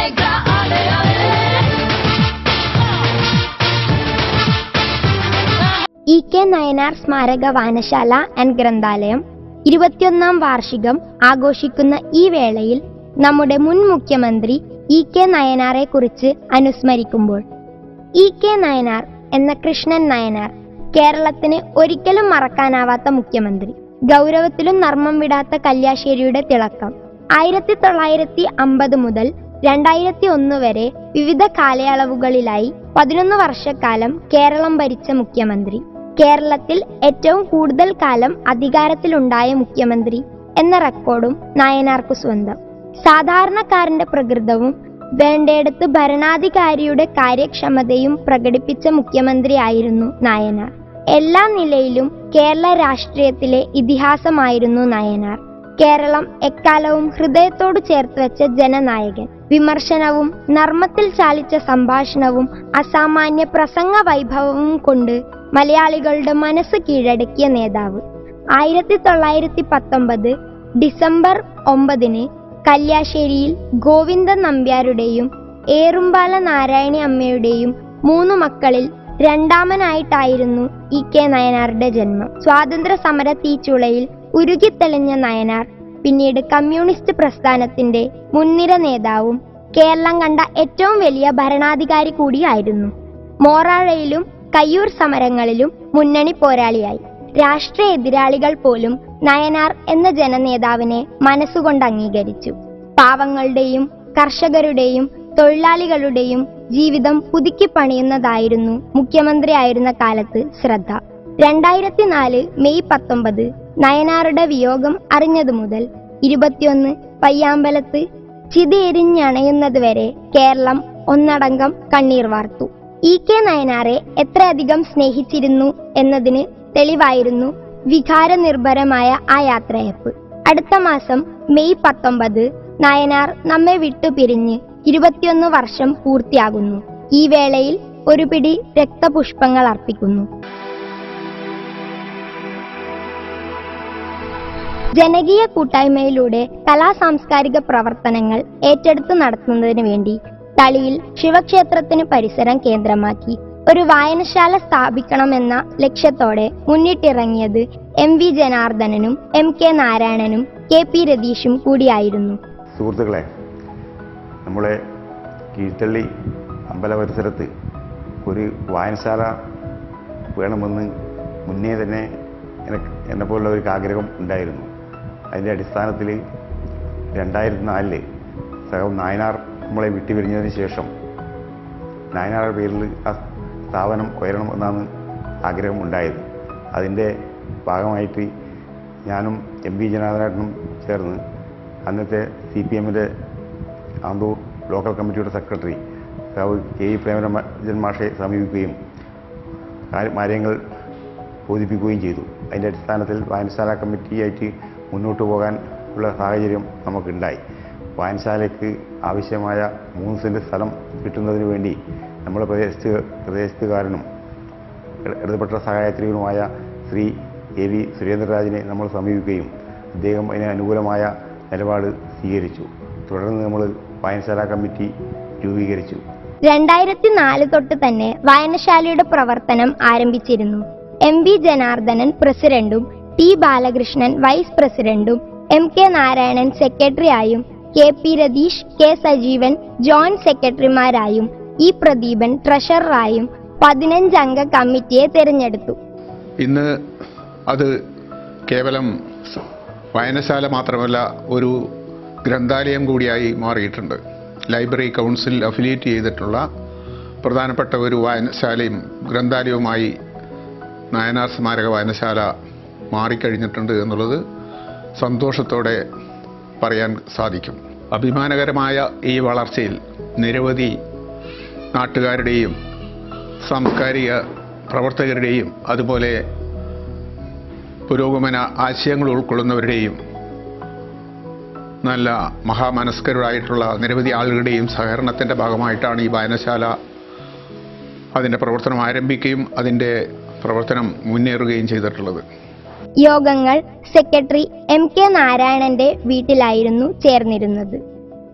E K Nayanar സ്മാരക വായനശാല and ഗ്രന്ഥാലയം 21ാം വാർഷികം ആഘോഷിക്കുന്ന ഈ വേളയിൽ നമ്മുടെ മുൻ മുഖ്യമന്ത്രി ഇ കെ നയനാറെ കുറിച്ച് അനുസ്മരിക്കുമ്പോൾ, ഇ കെ നയനാർ എന്ന കൃഷ്ണൻ നയനാർ കേരളത്തിന് ഒരിക്കലും മറക്കാനാവാത്ത മുഖ്യമന്ത്രി. ഗൗരവത്തിലും നർമ്മം വിടാത്ത കല്യാശ്ശേരിയുടെ തിളക്കം. 1950 മുതൽ 2001 വരെ വിവിധ കാലയളവുകളിലായി 11 വർഷക്കാലം കേരളം ഭരിച്ച മുഖ്യമന്ത്രി. കേരളത്തിൽ ഏറ്റവും കൂടുതൽ കാലം അധികാരത്തിലുണ്ടായ മുഖ്യമന്ത്രി എന്ന റെക്കോർഡും നായനാർക്ക് സ്വന്തം. സാധാരണക്കാരന്റെ പ്രകൃതവും വേണ്ടയിടത്ത് ഭരണാധികാരിയുടെ കാര്യക്ഷമതയും പ്രകടിപ്പിച്ച മുഖ്യമന്ത്രിയായിരുന്നു നായനാർ. എല്ലാ നിലയിലും കേരള രാഷ്ട്രീയത്തിലെ ഇതിഹാസമായിരുന്നു നായനാർ. കേരളം എക്കാലവും ഹൃദയത്തോട് ചേർത്ത് വെച്ച ജനനായകൻ. വിമർശനവും നർമ്മത്തിൽ ചാലിച്ച സംഭാഷണവും അസാമാന്യ പ്രസംഗ വൈഭവവും കൊണ്ട് മലയാളികളുടെ മനസ്സ് കീഴടക്കിയ നേതാവ്. 1919 ഡിസംബർ 9 കല്യാശ്ശേരിയിൽ ഗോവിന്ദൻ നമ്പ്യാരുടെയും ഏറുംപാല നാരായണി അമ്മയുടെയും 3 മക്കളിൽ രണ്ടാമനായിട്ടായിരുന്നു ഇ കെ നയനാറുടെ ജന്മം. സ്വാതന്ത്ര്യ സമര തീച്ചുളയിൽ ഉരുകിത്തെളിഞ്ഞ നയനാർ പിന്നീട് കമ്മ്യൂണിസ്റ്റ് പ്രസ്ഥാനത്തിന്റെ മുൻനിര നേതാവും കേരളം കണ്ട ഏറ്റവും വലിയ ഭരണാധികാരി കൂടിയായിരുന്നു. മോറാഴയിലും കയ്യൂർ സമരങ്ങളിലും മുന്നണി പോരാളിയായി. രാഷ്ട്രീയ എതിരാളികൾ പോലും നയനാർ എന്ന ജനനേതാവിനെ മനസ്സുകൊണ്ട് അംഗീകരിച്ചു. പാവങ്ങളുടെയും കർഷകരുടെയും തൊഴിലാളികളുടെയും ജീവിതം പുതുക്കി പണിയുന്നതായിരുന്നു മുഖ്യമന്ത്രിയായിരുന്ന കാലത്ത് ശ്രദ്ധ. 2004 മെയ് 19 നയനാറുടെ വിയോഗം അറിഞ്ഞതു മുതൽ 21 പയ്യാമ്പലത്ത് ചിതയെരിഞ്ഞണയുന്നതുവരെ കേരളം ഒന്നടങ്കം കണ്ണീർ വാർത്തു. ഇ കെ നയനാറെ എത്രയധികം സ്നേഹിച്ചിരുന്നു എന്നതിന് തെളിവായിരുന്നു വികാരനിർഭരമായ ആ യാത്രയപ്പ്. അടുത്ത മാസം മെയ് 19 നയനാർ നമ്മെ വിട്ടുപിരിഞ്ഞ് 21 വർഷം പൂർത്തിയാകുന്നു. ഈ വേളയിൽ ഒരു പിടി രക്തപുഷ്പങ്ങൾ അർപ്പിക്കുന്നു. ജനകീയ കൂട്ടായ്മയിലൂടെ കലാ സാംസ്കാരിക പ്രവർത്തനങ്ങൾ ഏറ്റെടുത്തു നടത്തുന്നതിന് വേണ്ടി തളിയിൽ ശിവക്ഷേത്രത്തിന് പരിസരം കേന്ദ്രമാക്കി ഒരു വായനശാല സ്ഥാപിക്കണമെന്ന ലക്ഷ്യത്തോടെ മുന്നിട്ടിറങ്ങിയത് എം വി ജനാർദ്ദനനും എം കെ നാരായണനും കെ പി രതീഷും കൂടിയായിരുന്നു. സുഹൃത്തുക്കളെ, നമ്മളെ കീഴ്ത്തള്ളി അമ്പല പരിസരത്ത് ഒരു വായനശാല വേണമെന്ന് മുന്നേ തന്നെ എന്നെപ്പോലുള്ളവർക്ക് ആഗ്രഹം ഉണ്ടായിരുന്നു. അതിൻ്റെ അടിസ്ഥാനത്തിൽ 2004 സഹം നായനാർ നമ്മളെ വിട്ടുപിരിഞ്ഞതിന് ശേഷം നായനാറുടെ പേരിൽ ആ സ്ഥാപനം ഉയരണം എന്നാണ് ആഗ്രഹം ഉണ്ടായത്. അതിൻ്റെ ഭാഗമായിട്ട് ഞാനും എം വി ജനാർദ്ദനനും ചേർന്ന് അന്നത്തെ CPMൻ്റെ ആന്തൂർ ലോക്കൽ കമ്മിറ്റിയുടെ സെക്രട്ടറി കെ ഇ പ്രേമരാജൻ മാഷെ സമീപിക്കുകയും കാര്യങ്ങൾ ബോധിപ്പിക്കുകയും ചെയ്തു. അതിൻ്റെ അടിസ്ഥാനത്തിൽ വായനശാല കമ്മിറ്റിയായിട്ട് മുന്നോട്ട് പോകാൻ ഉള്ള സാഹചര്യം നമുക്കുണ്ടായി. വായനശാലയ്ക്ക് ആവശ്യമായ 3 സെൻറ് സ്ഥലം കിട്ടുന്നതിന് വേണ്ടി നമ്മുടെ പ്രദേശത്തുകാരനും ഇടതുപെട്ട സഹായത്രികനുമായ ശ്രീ എ വി സുരേന്ദ്രരാജിനെ നമ്മൾ സമീപിക്കുകയും അദ്ദേഹം അതിന് അനുകൂലമായ നിലപാട് സ്വീകരിച്ചു. തുടർന്ന് നമ്മൾ വായനശാല കമ്മിറ്റി രൂപീകരിച്ചു. 2004 തൊട്ട് തന്നെ വായനശാലയുടെ പ്രവർത്തനം ആരംഭിച്ചിരുന്നു. എം വി ജനാർദ്ദനൻ പ്രസിഡന്റും ടി ബാലകൃഷ്ണൻ വൈസ് പ്രസിഡന്റും എം കെ നാരായണൻ സെക്രട്ടറിയായും K P Ratheesh, K Sajeevan joint സെക്രട്ടറിമാരായും ഇ പ്രദീപൻ ട്രഷററായും 15 അംഗ കമ്മിറ്റിയെ തിരഞ്ഞെടുത്തു. ഇന്ന് അത് കേവലം വായനശാല മാത്രമല്ല, ഒരു ഗ്രന്ഥാലയം കൂടിയായി മാറിയിട്ടുണ്ട്. ലൈബ്രറി കൗൺസിൽ അഫിലിയേറ്റ് ചെയ്തിട്ടുള്ള പ്രധാനപ്പെട്ട ഒരു വായനശാലയും ഗ്രന്ഥാലയവുമായി നായനാർ സ്മാരക വായനശാല മാറിക്കഴിഞ്ഞിട്ടുണ്ട് എന്നുള്ളത് സന്തോഷത്തോടെ പറയാൻ സാധിക്കും. അഭിമാനകരമായ ഈ വളർച്ചയിൽ നിരവധി നാട്ടുകാരുടെയും സാംസ്കാരിക പ്രവർത്തകരുടെയും അതുപോലെ പുരോഗമന ആശയങ്ങൾ ഉൾക്കൊള്ളുന്നവരുടെയും നല്ല മഹാമനസ്കരായിട്ടുള്ള നിരവധി ആളുകളുടെയും സഹകരണത്തിൻ്റെ ഭാഗമായിട്ടാണ് ഈ വായനശാല അതിൻ്റെ പ്രവർത്തനം ആരംഭിക്കുകയും അതിൻ്റെ പ്രവർത്തനം മുന്നേറുകയും ചെയ്തിട്ടുള്ളത്. യോഗങ്ങൾ സെക്രട്ടറി എം കെ നാരായണന്റെ വീട്ടിലായിരുന്നു ചേർന്നിരുന്നത്.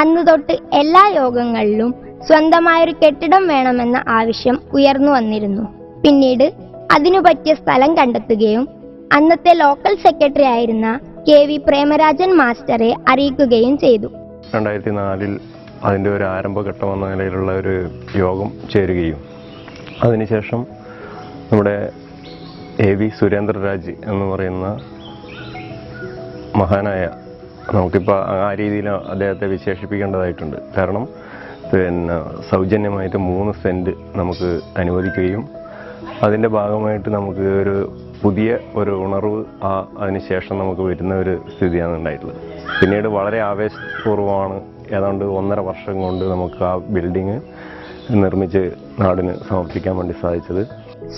അന്നു തൊട്ട് എല്ലാ യോഗങ്ങളിലും സ്വന്തമായൊരു കെട്ടിടം വേണമെന്ന ആവശ്യം ഉയർന്നു വന്നിരുന്നു. പിന്നീട് അതിനു പറ്റിയ സ്ഥലം കണ്ടെത്തുകയും അന്നത്തെ ലോക്കൽ സെക്രട്ടറി ആയിരുന്ന KV പ്രേമരാജൻ മാസ്റ്ററെ അറിയിക്കുകയും ചെയ്തു. 2004 അതിൻ്റെ ഒരു ആരംഭഘട്ടം എന്ന നിലയിലുള്ള ഒരു യോഗം ചേരുകയും അതിനുശേഷം നമ്മുടെ AV സുരേന്ദ്രരാജ് എന്ന് പറയുന്ന മഹാനായ, നമുക്കിപ്പോൾ ആ രീതിയിൽ അദ്ദേഹത്തെ വിശേഷിപ്പിക്കേണ്ടതായിട്ടുണ്ട്. കാരണം സൗജന്യമായിട്ട് 3 സെൻറ്റ് നമുക്ക് അനുവദിക്കുകയും അതിൻ്റെ ഭാഗമായിട്ട് നമുക്ക് ഒരു പുതിയ ഒരു ഉണർവ് അതിനുശേഷം നമുക്ക് വരുന്ന ഒരു സ്ഥിതിയാണ് ഉണ്ടായിട്ടുള്ളത്. പിന്നീട് വളരെ ആവേശപൂർവ്വമാണ് ഏതാണ്ട് 1.5 വർഷം കൊണ്ട് നമുക്ക് ആ ബിൽഡിങ് നിർമ്മിച്ച് നാടിന് സമർപ്പിക്കാൻ വേണ്ടി സാധിച്ചത്.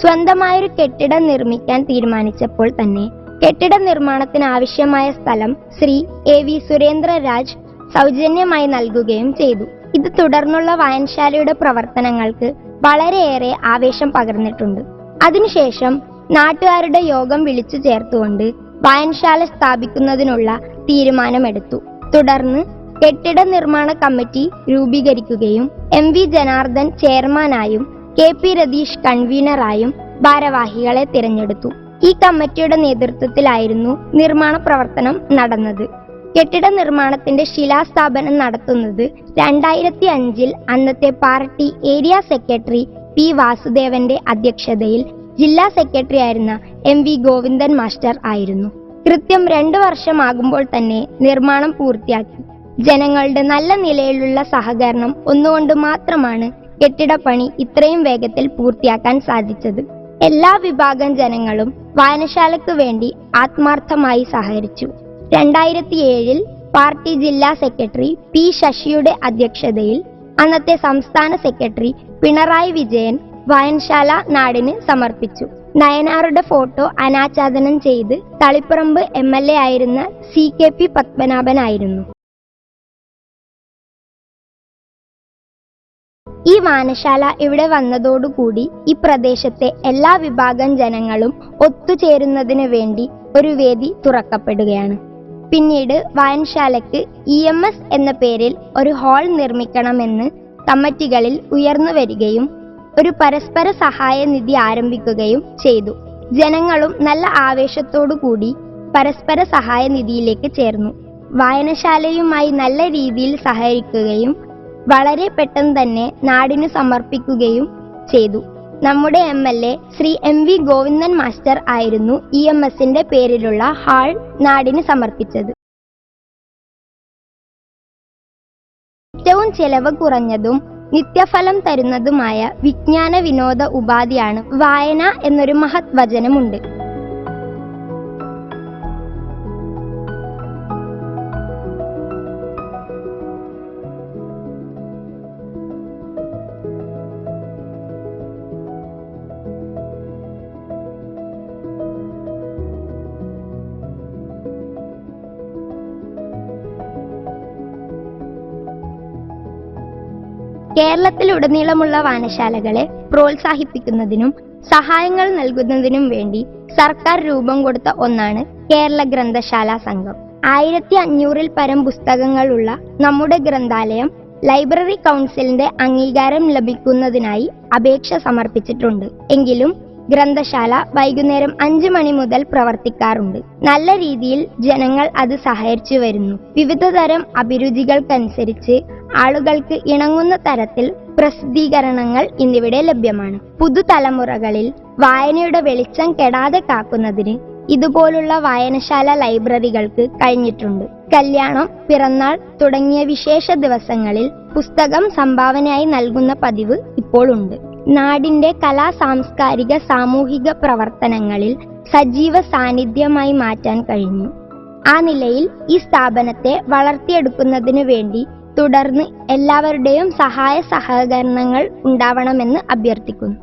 സ്വന്തമായൊരു കെട്ടിടം നിർമ്മിക്കാൻ തീരുമാനിച്ചപ്പോൾ തന്നെ കെട്ടിട നിർമ്മാണത്തിന് ആവശ്യമായ സ്ഥലം ശ്രീ AV സുരേന്ദ്രരാജ് സൗജന്യമായി നൽകുകയും ചെയ്തു. ഇത് തുടർന്നുള്ള വായനശാലയുടെ പ്രവർത്തനങ്ങൾക്ക് വളരെയേറെ ആവേശം പകർന്നിട്ടുണ്ട്. അതിനുശേഷം നാട്ടുകാരുടെ യോഗം വിളിച്ചു ചേർത്തുകൊണ്ട് വായനശാല സ്ഥാപിക്കുന്നതിനുള്ള തീരുമാനമെടുത്തു. തുടർന്ന് കെട്ടിട നിർമ്മാണ കമ്മിറ്റി രൂപീകരിക്കുകയും MV ജനാർദ്ദൻ ചെയർമാനായും KP രതീഷ് കൺവീനറായും ഭാരവാഹികളെ തിരഞ്ഞെടുത്തു. ഈ കമ്മിറ്റിയുടെ നേതൃത്വത്തിലായിരുന്നു നിർമ്മാണ പ്രവർത്തനം നടന്നത്. കെട്ടിട നിർമ്മാണത്തിന്റെ ശിലാസ്ഥാപനം നടത്തുന്നത് 2005 അന്നത്തെ പാർട്ടി ഏരിയ സെക്രട്ടറി P വാസുദേവന്റെ അധ്യക്ഷതയിൽ ജില്ലാ സെക്രട്ടറി ആയിരുന്ന MV ഗോവിന്ദൻ മാസ്റ്റർ ആയിരുന്നു. കൃത്യം 2 വർഷമാകുമ്പോൾ തന്നെ നിർമ്മാണം പൂർത്തിയാക്കി. ജനങ്ങളുടെ നല്ല നിലയിലുള്ള സഹകരണം ഒന്നുകൊണ്ട് മാത്രമാണ് കെട്ടിടപ്പണി ഇത്രയും വേഗത്തിൽ പൂർത്തിയാക്കാൻ സാധിച്ചത്. എല്ലാ വിഭാഗം ജനങ്ങളും വായനശാലയ്ക്ക് വേണ്ടി ആത്മാർത്ഥമായി സഹകരിച്ചു. 2007 പാർട്ടി ജില്ലാ സെക്രട്ടറി P ശശിയുടെ അധ്യക്ഷതയിൽ അന്നത്തെ സംസ്ഥാന സെക്രട്ടറി പിണറായി വിജയൻ വായനശാല നാടിന് സമർപ്പിച്ചു. നയനാറുടെ ഫോട്ടോ അനാച്ഛാദനം ചെയ്ത് തളിപ്പറമ്പ് MLA ആയിരുന്ന CKP പത്മനാഭനായിരുന്നു. ഈ വായനശാല ഇവിടെ വന്നതോടുകൂടി ഈ പ്രദേശത്തെ എല്ലാ വിഭാഗം ജനങ്ങളും ഒത്തുചേരുന്നതിന് വേണ്ടി ഒരു വേദി തുറക്കപ്പെടുകയാണ്. പിന്നീട് വായനശാലയ്ക്ക് EMS എന്ന പേരിൽ ഒരു ഹാൾ നിർമ്മിക്കണമെന്ന് കമ്മിറ്റികളിൽ ഉയർന്നു വരികയും ഒരു പരസ്പര സഹായ നിധി ആരംഭിക്കുകയും ചെയ്തു. ജനങ്ങളും നല്ല ആവേശത്തോടുകൂടി പരസ്പര സഹായ നിധിയിലേക്ക് ചേർന്നു. വായനശാലയുമായി നല്ല രീതിയിൽ സഹകരിക്കുകയും വളരെ പെട്ടെന്ന് തന്നെ നാടിന് സമർപ്പിക്കുകയും ചെയ്തു. നമ്മുടെ MLA Shri MV Govindan master ആയിരുന്നു EMSന്റെ പേരിലുള്ള ഹാൾ നാടിന് സമർപ്പിച്ചത്. ഏറ്റവും ചെലവ് കുറഞ്ഞതും നിത്യഫലം തരുന്നതുമായ വിജ്ഞാന വിനോദ ഉപാധിയാണ് വായന എന്നൊരു മഹത് വചനമുണ്ട്. കേരളത്തിലുടനീളമുള്ള വായനശാലകളെ പ്രോത്സാഹിപ്പിക്കുന്നതിനും സഹായങ്ങൾ നൽകുന്നതിനും വേണ്ടി സർക്കാർ രൂപം കൊടുത്ത ഒന്നാണ് കേരള ഗ്രന്ഥശാല സംഘം. 1500-ൽ പരം പുസ്തകങ്ങളുള്ള നമ്മുടെ ഗ്രന്ഥാലയം ലൈബ്രറി കൗൺസിലിന്റെ അംഗീകാരം ലഭിക്കുന്നതിനായി അപേക്ഷ സമർപ്പിച്ചിട്ടുണ്ട്. എങ്കിലും ഗ്രന്ഥശാല വൈകുന്നേരം 5 മണി മുതൽ പ്രവർത്തിക്കാറുണ്ട്. നല്ല രീതിയിൽ ജനങ്ങൾ അത് സഹകരിച്ചു വരുന്നു. വിവിധ തരം അഭിരുചികൾക്കനുസരിച്ച് ആളുകൾക്ക് ഇണങ്ങുന്ന തരത്തിൽ പ്രസിദ്ധീകരണങ്ങൾ ഇന്നിവിടെ ലഭ്യമാണ്. പുതുതലമുറകളിൽ വായനയുടെ വെളിച്ചം കെടാതെ കാക്കുന്നതിന് ഇതുപോലുള്ള വായനശാല ലൈബ്രറികൾക്ക് കഴിഞ്ഞിട്ടുണ്ട്. കല്യാണം, പിറന്നാൾ തുടങ്ങിയ വിശേഷ ദിവസങ്ങളിൽ പുസ്തകം സംഭാവനയായി നൽകുന്ന പതിവ് ഇപ്പോൾ ഉണ്ട്. നാടിന്റെ കലാ സാംസ്കാരിക സാമൂഹിക പ്രവർത്തനങ്ങളിൽ സജീവ സാന്നിധ്യമായി മാറ്റാൻ കഴിഞ്ഞു. ആ നിലയിൽ ഈ സ്ഥാപനത്തെ വളർത്തിയെടുക്കുന്നതിനു വേണ്ടി തുടർന്ന് എല്ലാവരുടെയും സഹായ സഹകരണങ്ങൾ ഉണ്ടാവണമെന്ന് അഭ്യർത്ഥിക്കുന്നു.